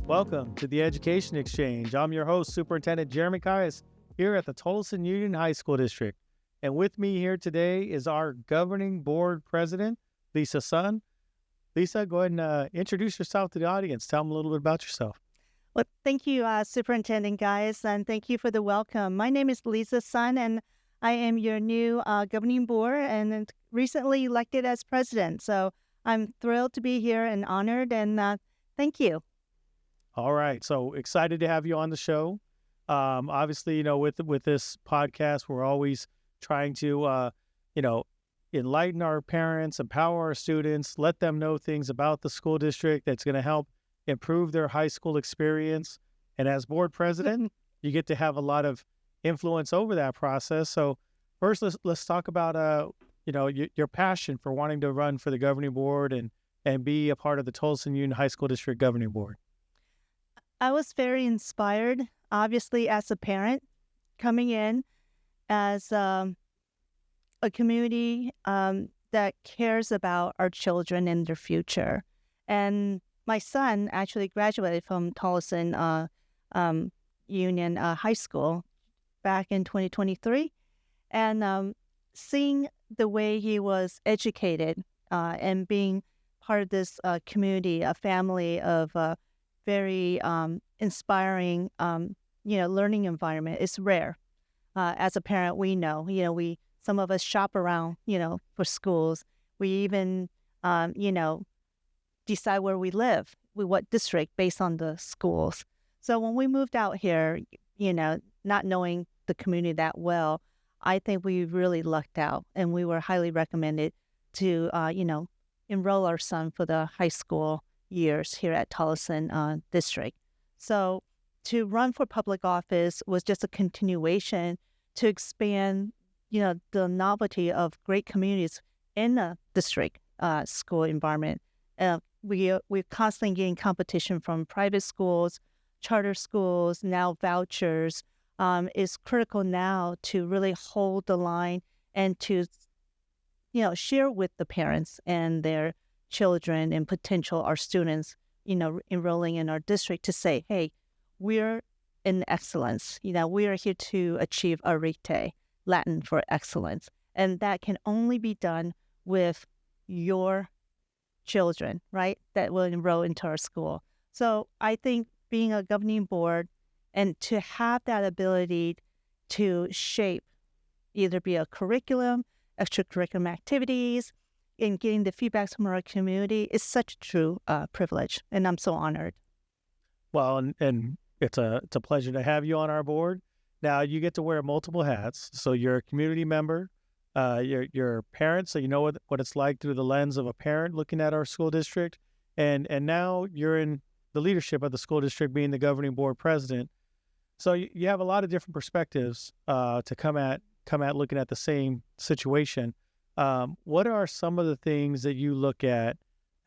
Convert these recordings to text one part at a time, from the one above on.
Welcome to the Education Exchange. I'm your host, Superintendent Jeremy Caius, here at the Tolleson Union High School District. And with me here today is our Governing Board President, Leezah Sun. Leezah, go ahead and introduce yourself to the audience. Tell them a little bit about yourself. Well, thank you, Superintendent Caius, and thank you for the welcome. My name is Leezah Sun, and I am your new Governing Board and recently elected as President. So I'm thrilled to be here and honored, and thank you. All right. So excited to have you on the show. Obviously, with this podcast, we're always trying to, enlighten our parents, empower our students, let them know things about the school district that's going to help improve their high school experience. And as board president, you get to have a lot of influence over that process. So first, let's talk about, your passion for wanting to run for the governing board and be a part of the Tolleson Union High School District Governing Board. I was very inspired, obviously, as a parent, coming in as a community that cares about our children and their future. And my son actually graduated from Tolleson Union High School back in 2023. And seeing the way he was educated and being part of this community, a family of very inspiring, learning environment is rare. As a parent, we know, some of us shop around, for schools. We even, decide where we live, what district based on the schools. So when we moved out here, not knowing the community that well, I think we really lucked out, and we were highly recommended to, enroll our son for the high school years here at Tolleson District. So to run for public office was just a continuation to expand, the novelty of great communities in the district school environment. We're constantly getting competition from private schools, charter schools, now vouchers. Is critical now to really hold the line and to, share with the parents and their children and potential our students, enrolling in our district to say, hey, we're in excellence. We are here to achieve arete, Latin for excellence. And that can only be done with your children, right, that will enroll into our school. So I think being a governing board and to have that ability to shape, either be a curriculum, extracurriculum activities, and getting the feedbacks from our community is such a true privilege, and I'm so honored. Well, and it's a pleasure to have you on our board. Now you get to wear multiple hats. So you're a community member, you're a parent, so you know what it's like through the lens of a parent looking at our school district, and now you're in the leadership of the school district, being the governing board president. So you have a lot of different perspectives to come at looking at the same situation. What are some of the things that you look at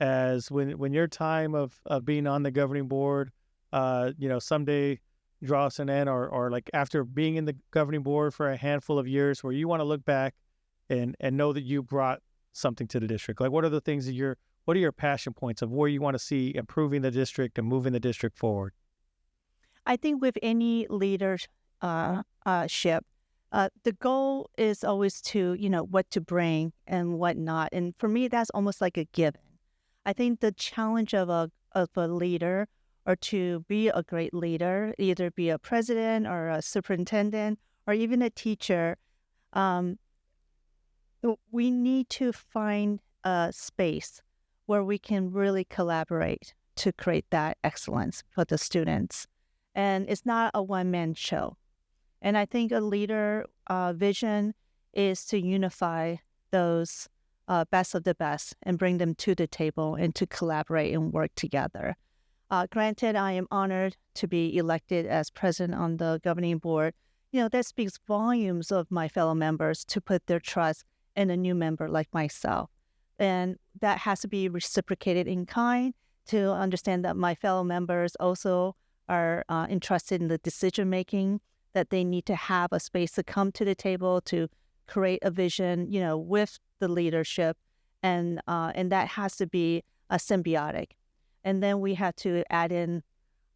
as when your time of being on the governing board, someday draws an end, or like after being in the governing board for a handful of years, where you want to look back and know that you brought something to the district? Like, what are the things what are your passion points of where you want to see improving the district and moving the district forward? I think with any leadership, the goal is always to, what to bring and what not. And for me, that's almost like a given. I think the challenge of a leader, or to be a great leader, either be a president or a superintendent or even a teacher, we need to find a space where we can really collaborate to create that excellence for the students. And it's not a one-man show. And I think a leader vision is to unify those best of the best and bring them to the table and to collaborate and work together. Granted, I am honored to be elected as president on the governing board. That speaks volumes of my fellow members to put their trust in a new member like myself. And that has to be reciprocated in kind, to understand that my fellow members also are entrusted in the decision-making, that they need to have a space to come to the table to create a vision, with the leadership. And that has to be symbiotic. And then we had to add in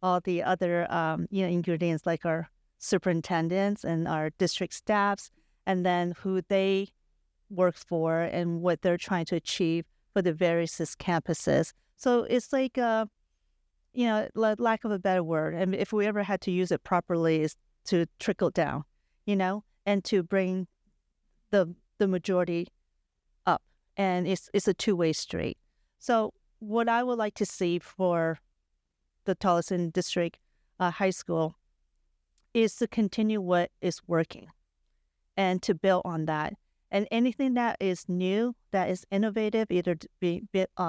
all the other ingredients like our superintendents and our district staffs, and then who they work for and what they're trying to achieve for the various campuses. So it's like, lack of a better word, and if we ever had to use it properly, is to trickle down, and to bring the majority up. And it's a two-way street. So what I would like to see for the Tolleson District High School is to continue what is working and to build on that. And anything that is new, that is innovative, either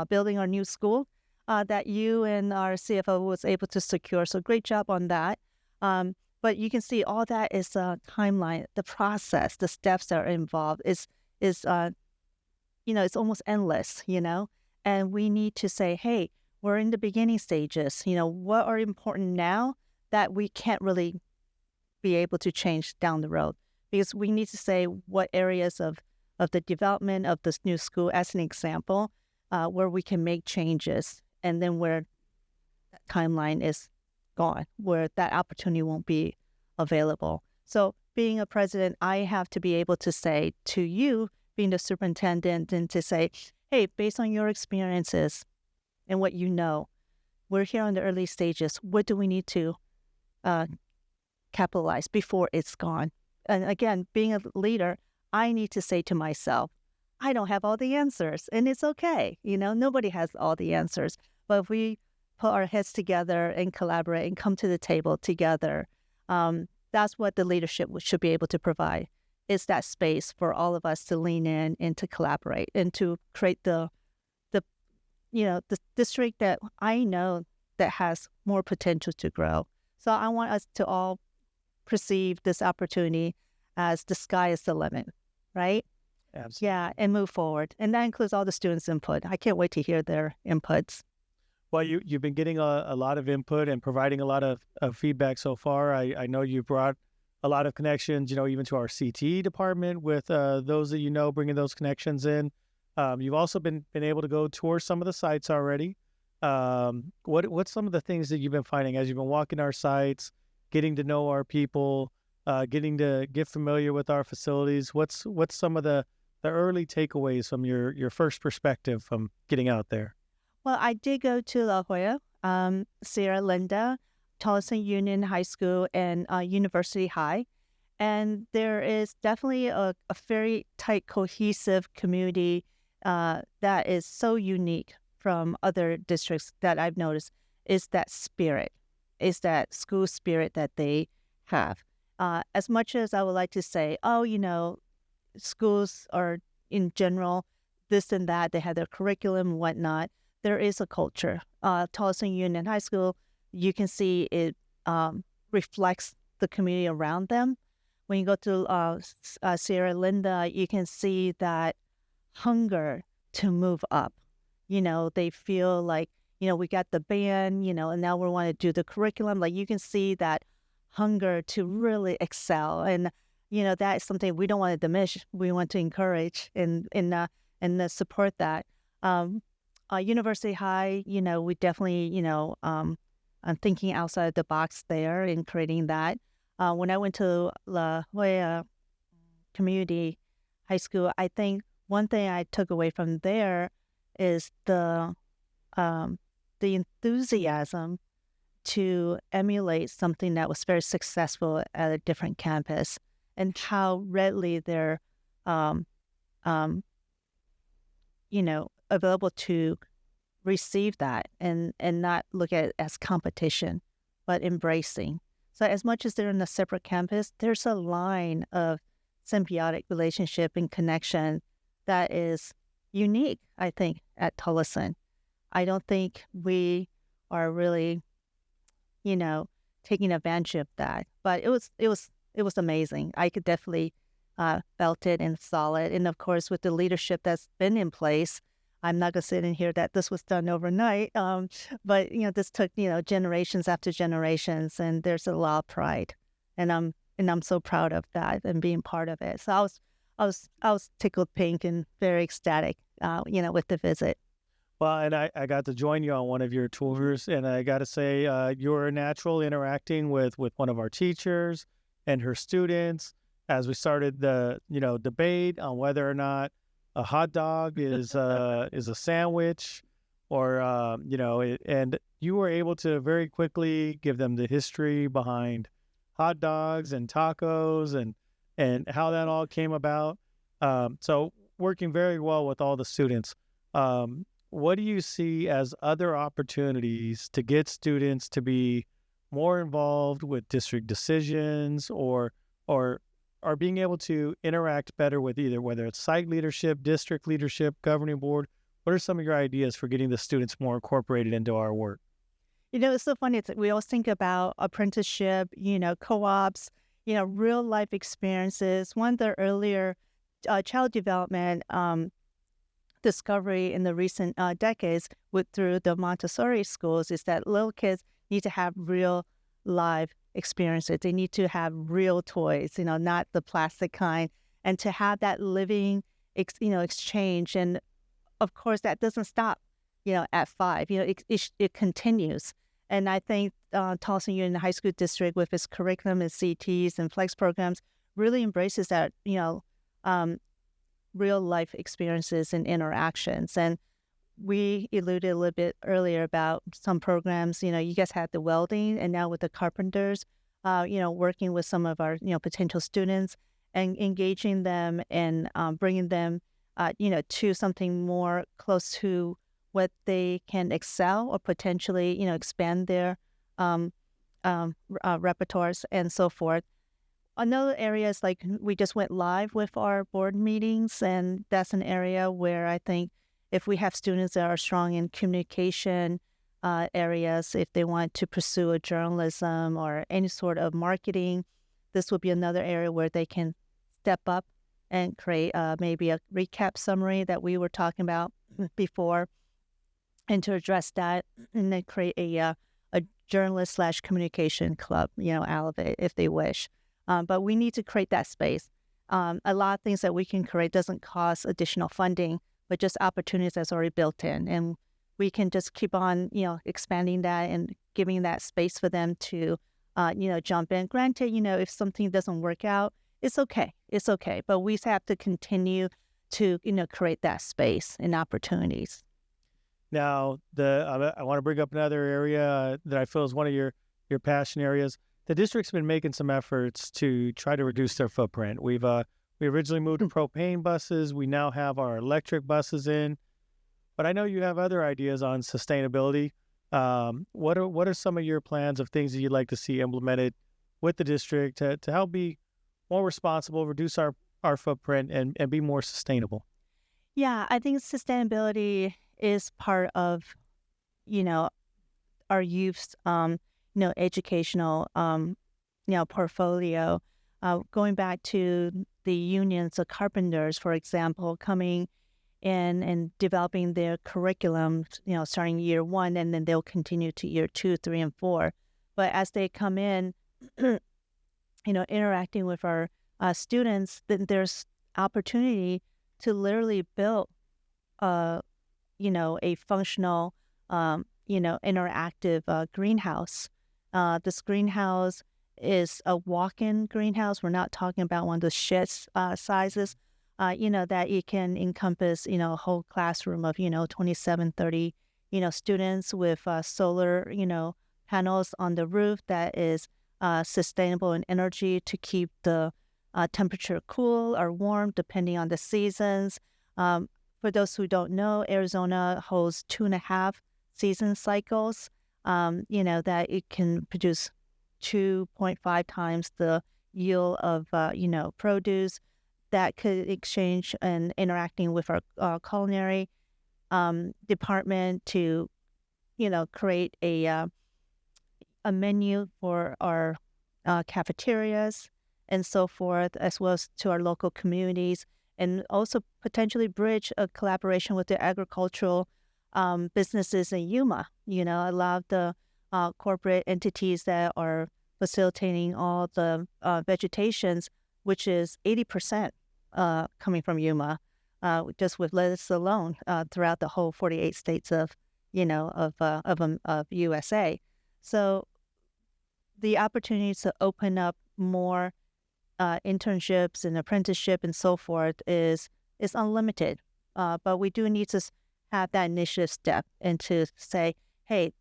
building our new school that you and our CFO was able to secure. So great job on that. But you can see all that is a timeline, the process, the steps that are involved is it's almost endless, and we need to say, hey, we're in the beginning stages. What are important now that we can't really be able to change down the road? Because we need to say what areas of the development of this new school, as an example, where we can make changes, and then where that timeline is gone, where that opportunity won't be available. So being a president, I have to be able to say to you, being the superintendent, and to say, hey, based on your experiences and what you know, we're here on the early stages. What do we need to capitalize before it's gone? And again, being a leader, I need to say to myself, I don't have all the answers, and it's okay. Nobody has all the answers. But if we put our heads together and collaborate and come to the table together, that's what the leadership should be able to provide. Is that space for all of us to lean in and to collaborate and to create the district that I know that has more potential to grow. So I want us to all perceive this opportunity as the sky is the limit, right? Absolutely. Yeah, and move forward. And that includes all the students' input. I can't wait to hear their inputs. Well, you've been getting a lot of input and providing a lot of feedback so far. I know you brought a lot of connections, even to our CTE department with those that bringing those connections in. You've also been able to go tour some of the sites already. What's some of the things that you've been finding as you've been walking our sites, getting to know our people, getting to get familiar with our facilities? What's some of the early takeaways from your first perspective from getting out there? Well, I did go to La Jolla, Sierra Linda, Tolleson Union High School, and University High. And there is definitely a very tight, cohesive community that is so unique from other districts that I've noticed, is that spirit, is that school spirit that they have. As much as I would like to say, schools are in general this and that, they have their curriculum and whatnot, there is a culture. Tolleson Union High School, you can see it reflects the community around them. When you go to Sierra Linda, you can see that hunger to move up. They feel like, we got the band, and now we want to do the curriculum. Like, you can see that hunger to really excel. And, that is something we don't want to diminish. We want to encourage and support that. University High, we definitely, I'm thinking outside the box there in creating that. When I went to La Jolla Community High School, I think one thing I took away from there is the enthusiasm to emulate something that was very successful at a different campus, and how readily they're, available to receive that and not look at it as competition, but embracing. So as much as they're in a separate campus, there's a line of symbiotic relationship and connection that is unique, I think, at Tolleson. I don't think we are really, taking advantage of that. But it was amazing. I could definitely felt it and saw it. And of course, with the leadership that's been in place, I'm not going to sit in here that this was done overnight. But this took generations after generations, and there's a lot of pride, and I'm so proud of that and being part of it. So I was tickled pink and very ecstatic, with the visit. Well, and I got to join you on one of your tours, and I got to say, you were natural interacting with one of our teachers and her students as we started the debate on whether or not a hot dog is a sandwich, or and you were able to very quickly give them the history behind hot dogs and tacos and how that all came about. So working very well with all the students. What do you see as other opportunities to get students to be more involved with district decisions, or being able to interact better with either, whether it's site leadership, district leadership, governing board? What are some of your ideas for getting the students more incorporated into our work? It's so funny. We always think about apprenticeship, co-ops, real life experiences. One of the earlier child development discovery in the recent decades through the Montessori schools is that little kids need to have real live experiences. They need to have real toys, not the plastic kind, and to have that living, exchange. And of course, that doesn't stop, at 5. It continues. And I think Tolleson Union High School District, with its curriculum and CTs and flex programs, really embraces that, real life experiences and interactions. And we alluded a little bit earlier about some programs. You guys had the welding, and now with the carpenters, working with some of our, potential students and engaging them and bringing them, to something more close to what they can excel or potentially, expand their repertoires and so forth. Another area is like we just went live with our board meetings, and that's an area where I think if we have students that are strong in communication areas, if they want to pursue a journalism or any sort of marketing, this would be another area where they can step up and create maybe a recap summary that we were talking about before, and to address that, and then create a journalist / communication club, out of it if they wish. But we need to create that space. A lot of things that we can create doesn't cost additional funding, but just opportunities that's already built in. And we can just keep on, expanding that and giving that space for them to, jump in. Granted, if something doesn't work out, it's okay. It's okay. But we have to continue to, create that space and opportunities. Now, I want to bring up another area that I feel is one of your passion areas. The district's been making some efforts to try to reduce their footprint. We originally moved to propane buses. We now have our electric buses in. But I know you have other ideas on sustainability. What are some of your plans of things that you'd like to see implemented with the district to help be more responsible, reduce our footprint, and be more sustainable? Yeah, I think sustainability is part of, our youth's, educational, portfolio. Going back to the unions of carpenters, for example, coming in and developing their curriculum, starting year 1, and then they'll continue to year 2, 3, and 4. But as they come in, interacting with our students, then there's opportunity to literally build, a functional, interactive greenhouse. This greenhouse is a walk-in greenhouse. We're not talking about one of the shed sizes, that it can encompass, a whole classroom of, 27, 30, students with solar, panels on the roof that is sustainable in energy to keep the temperature cool or warm depending on the seasons. For those who don't know, Arizona holds 2.5 season cycles, that it can produce 2.5 times the yield of, produce that could exchange and interacting with our culinary department to, create a menu for our cafeterias and so forth, as well as to our local communities, and also potentially bridge a collaboration with the agricultural businesses in Yuma. A lot of the corporate entities that are facilitating all the vegetations, which is 80% coming from Yuma. just with lettuce alone, throughout the whole 48 states of, of USA. So the opportunities to open up more internships and apprenticeship and so forth is unlimited. But we do need to have that initiative step and to say, hey,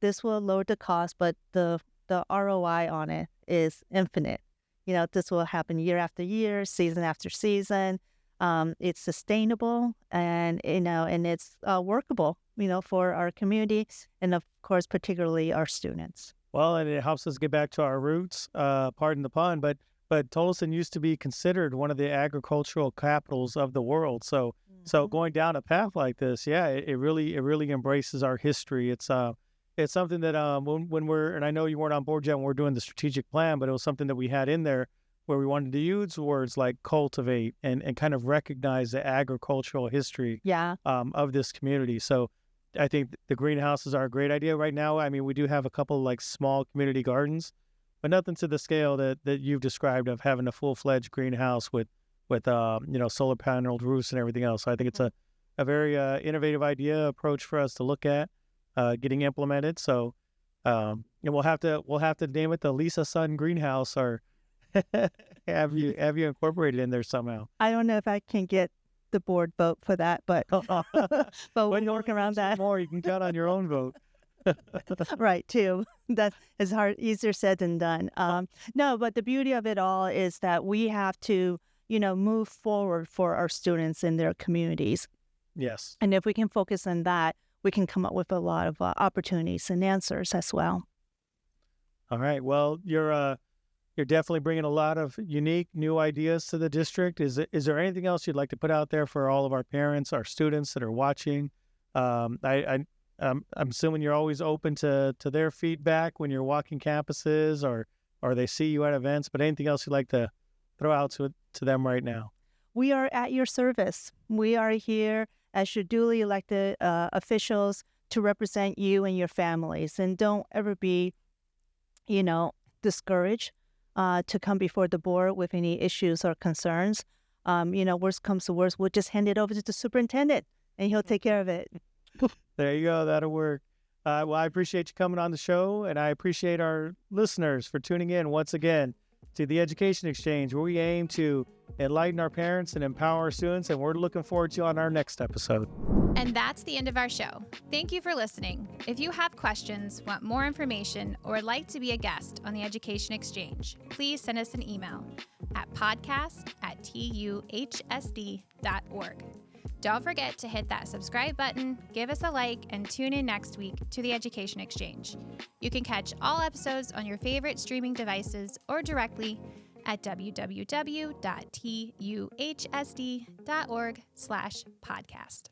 this will lower the cost, but the ROI on it is infinite. This will happen year after year, season after season. It's sustainable and it's workable, for our community and of course, particularly our students. Well, and it helps us get back to our roots, pardon the pun, but Tolleson used to be considered one of the agricultural capitals of the world. So going down a path like this, it really embraces our history. It's something that when we're, and I know you weren't on board yet when we're doing the strategic plan, but it was something that we had in there where we wanted to use words like cultivate and kind of recognize the agricultural history of this community. So I think the greenhouses are a great idea right now. I mean, we do have a couple like small community gardens, but nothing to the scale that you've described of having a full-fledged greenhouse with solar paneled roofs and everything else. So I think it's a very innovative approach for us to look at getting implemented. So and we'll have to name it the Leezah Sun greenhouse or have you incorporated in there somehow. I don't know if I can get the board vote for that, but but we'll work around that. More, you can count on your own vote. Right, too. That is easier said than done. No, but the beauty of it all is that we have to, move forward for our students in their communities. Yes. And if we can focus on that, we can come up with a lot of opportunities and answers as well. All right. Well, you're definitely bringing a lot of unique new ideas to the district. Is there anything else you'd like to put out there for all of our parents, our students that are watching? I'm assuming you're always open to their feedback when you're walking campuses or they see you at events, but anything else you'd like to throw out to them right now? We are at your service. We are here as your duly elected officials to represent you and your families. And don't ever be, discouraged to come before the board with any issues or concerns. Worst comes to worst, we'll just hand it over to the superintendent and he'll take care of it. There you go. That'll work. Well, I appreciate you coming on the show, and I appreciate our listeners for tuning in once again to the Education Exchange, where we aim to enlighten our parents and empower our students, and we're looking forward to you on our next episode. And that's the end of our show. Thank you for listening. If you have questions, want more information, or would like to be a guest on the Education Exchange, please send us an email at podcast@tuhsd.org. Don't forget to hit that subscribe button, give us a like, and tune in next week to the Education Exchange. You can catch all episodes on your favorite streaming devices or directly at www.tuhsd.org/podcast.